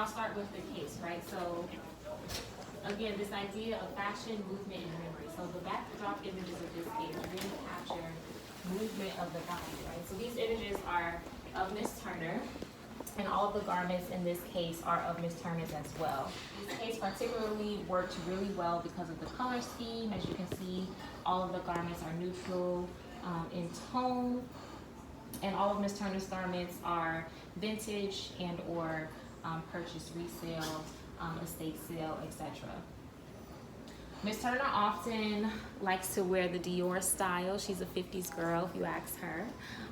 I'll start with the case, right? So again, this idea of fashion, movement, and memory. So the backdrop images of this case really capture movement of the body, right? So these images are of Miss Turner, and all of the garments in this case are of Miss Turner's as well. This case particularly worked really well because of the color scheme. As you can see, all of the garments are neutral in tone, and all of Miss Turner's garments are vintage and or purchased resale, estate sale, etc. Miss Turner often likes to wear the Dior style. She's a 50s girl, if you ask her.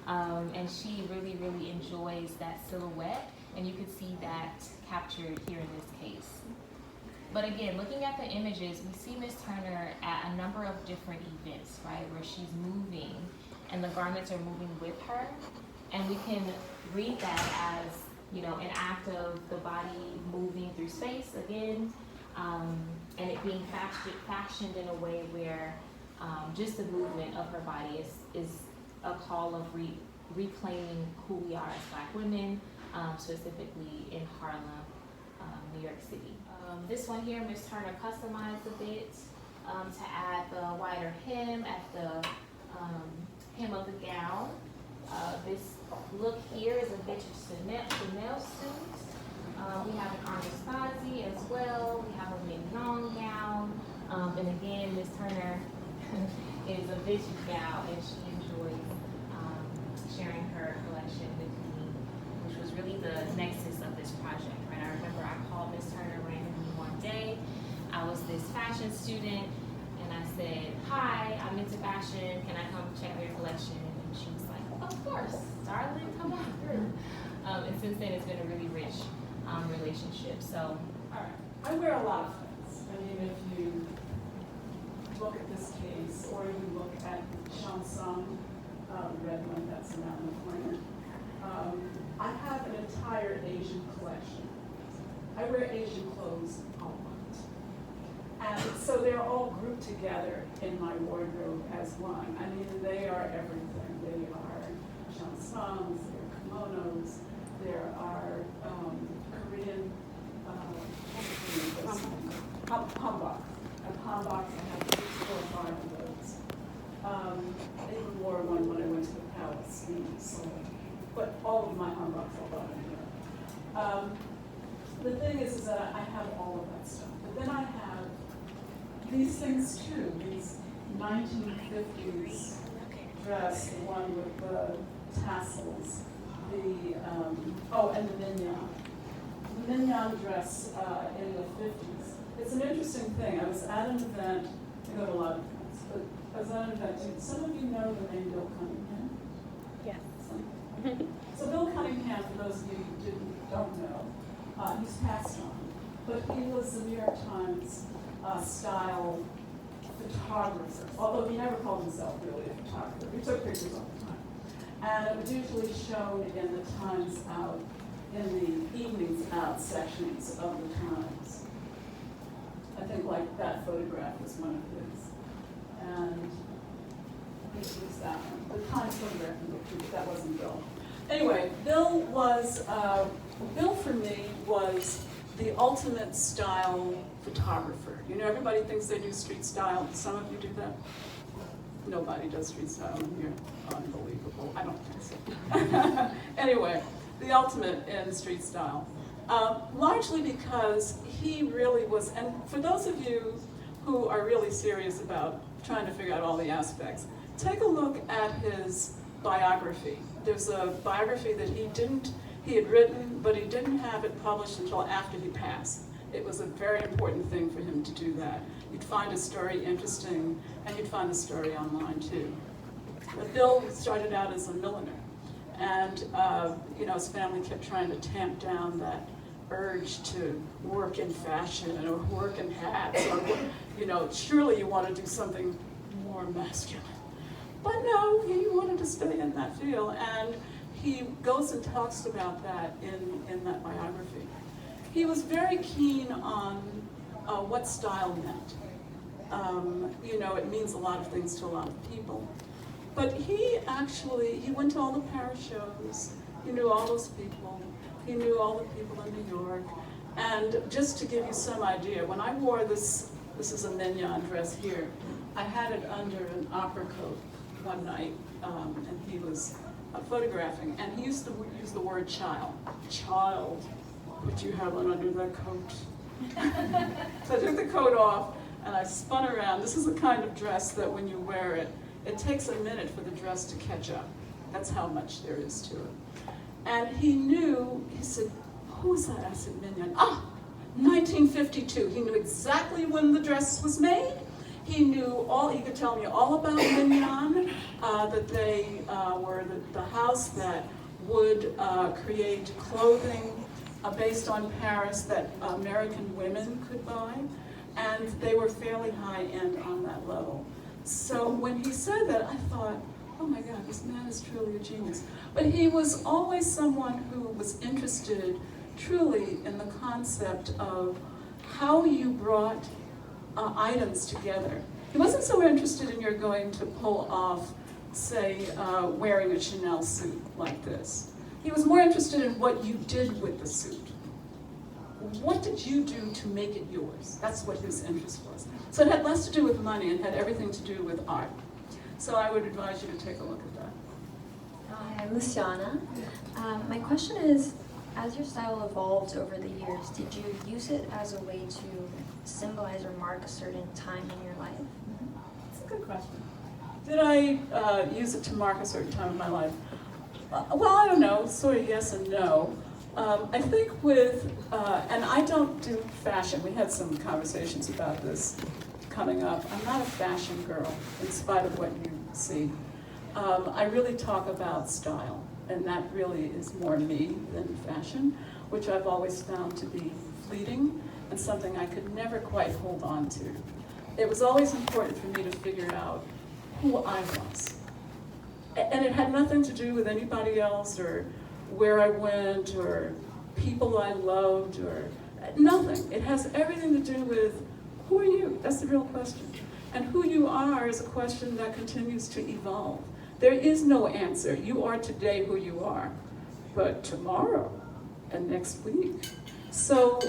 And she really, really enjoys that silhouette. And you can see that captured here in this case. But again, looking at the images, we see Miss Turner at a number of different events, right? Where she's moving and the garments are moving with her. And we can read that as, you know, an act of the body moving through space again. And it being fashioned in a way where just the movement of her body is a call of reclaiming who we are as Black women, specifically in Harlem, New York City. This one here, Miss Turner customized a bit to add the wider hem at the hem of the gown. This look here is a vintage Chanel suit. We have an Anastasia as well. We have a mignon gown. And again, Miss Turner is a vintage gal, and she enjoys sharing her collection with me, which was really the nexus of this project, right? I remember I called Miss Turner randomly one day. I was this fashion student, and I said, "Hi, I'm into fashion. Can I come check out your collection?" And she was like, "Of course, darling, come on through." And since then, it's been a really rich relationship. So, all right, I wear a lot of things. I mean, if you look at this case, or you look at Chanson, red one that's around the corner, I have an entire Asian collection. I wear Asian clothes a lot. And so they're all grouped together in my wardrobe as one. I mean, they are everything. They are chansons, they're kimonos, there are Korean hanboks. And hanboks, I have 4 or 5 of those. I even wore one when I went to the palace in Seoul. But all of my hanboks are bought in here. The thing is that I have all of that stuff. But then I have these things too, these 1950s dress, the one with the tassels, and the mignon. The mignon dress in the 50s. It's an interesting thing. I was at an event, I go to a lot of events, but I was at an event too. Some of you know the name Bill Cunningham? yes. So Bill Cunningham, for those of you who don't know, he's passed on, but he was the New York Times style photographer, although he never called himself really a photographer. He took pictures all the time. And it was usually shown in the Times Out, in the evenings out sections of the Times. I think like that photograph was one of his. And I think it was that one. The Times photograph, but that wasn't Bill. Anyway, Bill for me was the ultimate style photographer. You know, everybody thinks they do street style. Some of you do that. Nobody does street style in here. Unbelievable. I don't think so. Anyway, the ultimate in street style. Largely because he really was, and for those of you who are really serious about trying to figure out all the aspects, take a look at his biography. There's a biography that he had written, but he didn't have it published until after he passed. It was a very important thing for him to do that. You'd find a story interesting, and you'd find the story online too. But Bill started out as a milliner, and his family kept trying to tamp down that urge to work in fashion or work in hats, or surely you want to do something more masculine. But no, he wanted to stay in that field, and he goes and talks about that in that biography. He was very keen on what style meant. It means a lot of things to a lot of people. But he went to all the Paris shows. He knew all those people. He knew all the people in New York. And just to give you some idea, when I wore this is a mignon dress here, I had it under an opera coat one night, and he was photographing, and he used to use the word child. Child, what do you have on under that coat? So I took the coat off, and I spun around. This is the kind of dress that when you wear it, it takes a minute for the dress to catch up. That's how much there is to it. And he knew, he said, who's that? I said, mignon. 1952. He knew exactly when the dress was made. He could tell me all about Mignon, that they were the house that would create clothing based on Paris that American women could buy, and they were fairly high-end on that level. So when he said that, I thought, oh my God, this man is truly a genius. But he was always someone who was interested truly in the concept of how you brought items together. He wasn't so interested in your going to pull off, say, wearing a Chanel suit like this. He was more interested in what you did with the suit. What did you do to make it yours? That's what his interest was. So it had less to do with money and had everything to do with art. So I would advise you to take a look at that. Hi, I'm Luciana. My question is, as your style evolved over the years, did you use it as a way to symbolize or mark a certain time in your life? That's a good question. Did I use it to mark a certain time in my life? Well, I don't know, sort of yes and no. I think with, and I don't do fashion. We had some conversations about this coming up. I'm not a fashion girl, in spite of what you see. I really talk about style, and that really is more me than fashion, which I've always found to be fleeting and something I could never quite hold on to. It was always important for me to figure out who I was. And it had nothing to do with anybody else or where I went or people I loved or nothing. It has everything to do with who are you? That's the real question. And who you are is a question that continues to evolve. There is no answer. You are today who you are, but tomorrow and next week. So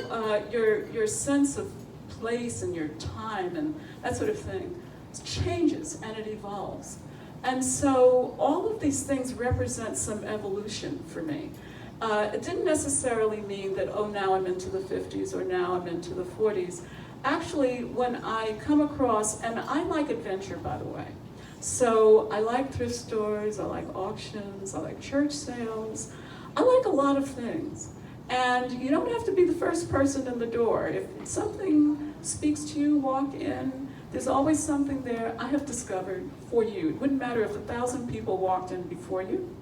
your sense of place and your time and that sort of thing changes and it evolves. And so all of these things represent some evolution for me. It didn't necessarily mean that, oh, now I'm into the 50s or now I'm into the 40s. Actually, when I come across, and I like adventure, by the way. So I like thrift stores, I like auctions, I like church sales. I like a lot of things. And you don't have to be the first person in the door. If something speaks to you, walk in. There's always something there I have discovered for you. It wouldn't matter if 1,000 people walked in before you.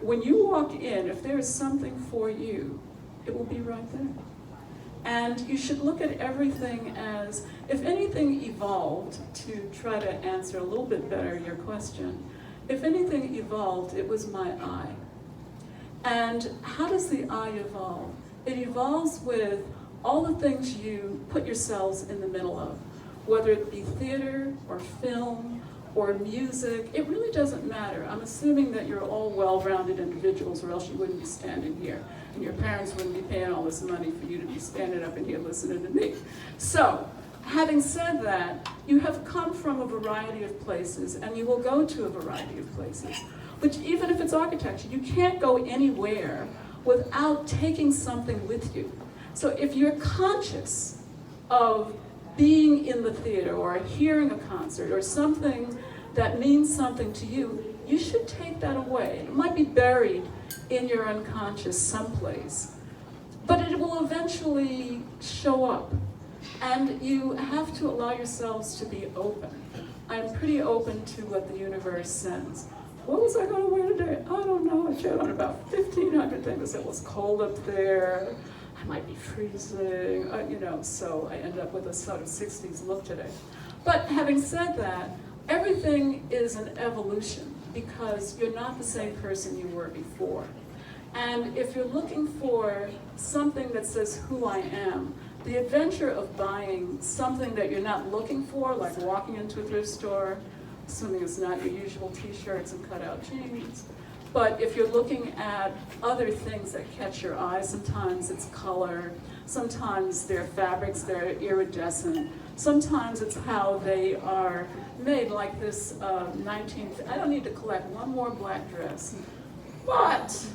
When you walk in, if there is something for you, it will be right there. And you should look at everything as, if anything evolved, to try to answer a little bit better your question, if anything evolved, it was my eye. And how does the eye evolve? It evolves with all the things you put yourselves in the middle of, whether it be theater or film or music. It really doesn't matter. I'm assuming that you're all well-rounded individuals, or else you wouldn't be standing here. And your parents wouldn't be paying all this money for you to be standing up in here listening to me. So, having said that, you have come from a variety of places, and you will go to a variety of places. Which, even if it's architecture, you can't go anywhere without taking something with you. So if you're conscious of being in the theater or hearing a concert or something that means something to you, you should take that away. It might be buried in your unconscious someplace, but it will eventually show up. And you have to allow yourselves to be open. I'm pretty open to what the universe sends. What was I going to wear today? I don't know. I tried on about 1,500 things. It was cold up there. I might be freezing, so I end up with a sort of 60s look today. But having said that, everything is an evolution because you're not the same person you were before. And if you're looking for something that says who I am, the adventure of buying something that you're not looking for, like walking into a thrift store, assuming it's not your usual t-shirts and cutout jeans, But if you're looking at other things that catch your eye, sometimes it's color, sometimes they're fabrics, they're iridescent, sometimes it's how they are made, like this 19th, I don't need to collect one more black dress, but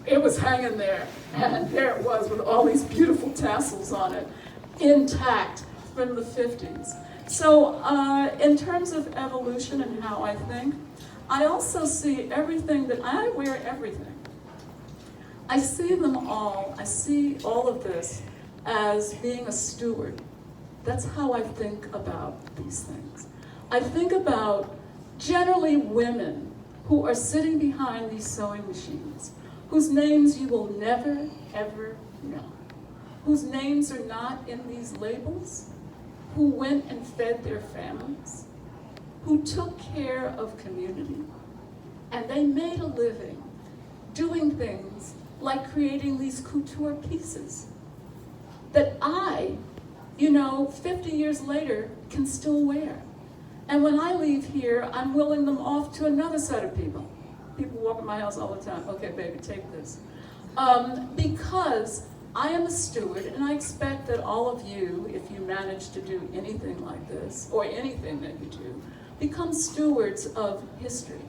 it was hanging there, and there it was with all these beautiful tassels on it, intact from the 50s. So in terms of evolution and how I think, I also see everything that, I wear everything. I see them all, I see all of this as being a steward. That's how I think about these things. I think about generally women who are sitting behind these sewing machines, whose names you will never, ever know, whose names are not in these labels, who went and fed their families, who took care of community, and they made a living doing things like creating these couture pieces that I, 50 years later, can still wear. And when I leave here, I'm willing them off to another set of people. People walk in my house all the time. Okay, baby, take this. Because I am a steward, and I expect that all of you, if you manage to do anything like this, or anything that you do, become stewards of history.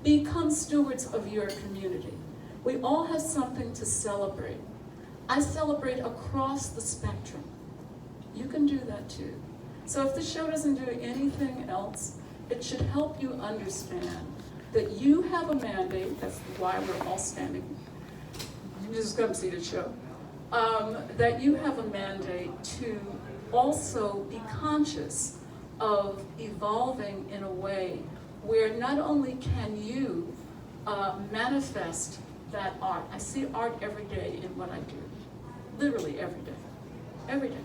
Become stewards of your community. We all have something to celebrate. I celebrate across the spectrum. You can do that too. So if the show doesn't do anything else, it should help you understand that you have a mandate, that's why we're all standing. You just come see the show. That you have a mandate to also be conscious of evolving in a way where not only can you manifest that art. I see art every day in what I do. Literally every day. Every day.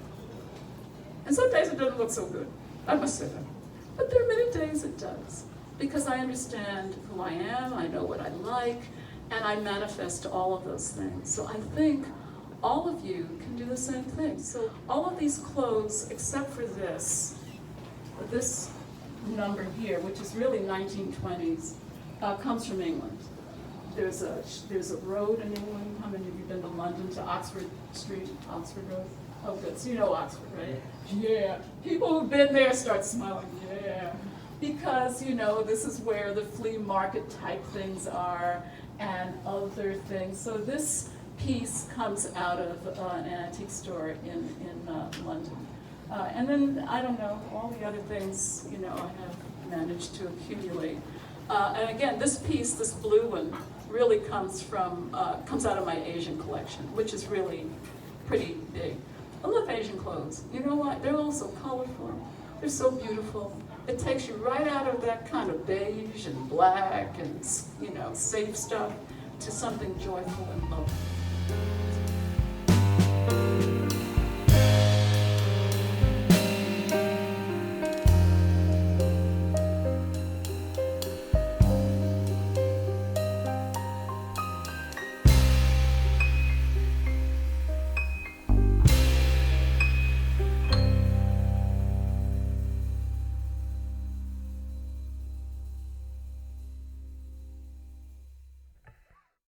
And some days it doesn't look so good, I must say that. But there are many days it does, because I understand who I am, I know what I like, and I manifest all of those things. So I think all of you can do the same thing. So all of these clothes, except for this number here, which is really 1920s, comes from England. There's a road in England. How many of you have been to London, to Oxford Street, Oxford Road? Oh, good. So you know Oxford, right? Yeah. People who've been there start smiling. Yeah. Because, this is where the flea market type things are and other things. So this piece comes out of an antique store in London. And then, I don't know, all the other things, I have managed to accumulate. And again, this piece, this blue one, really comes out of my Asian collection, which is really pretty big. I love Asian clothes. You know what? They're also colorful. They're so beautiful. It takes you right out of that kind of beige and black and, safe stuff to something joyful and lovely.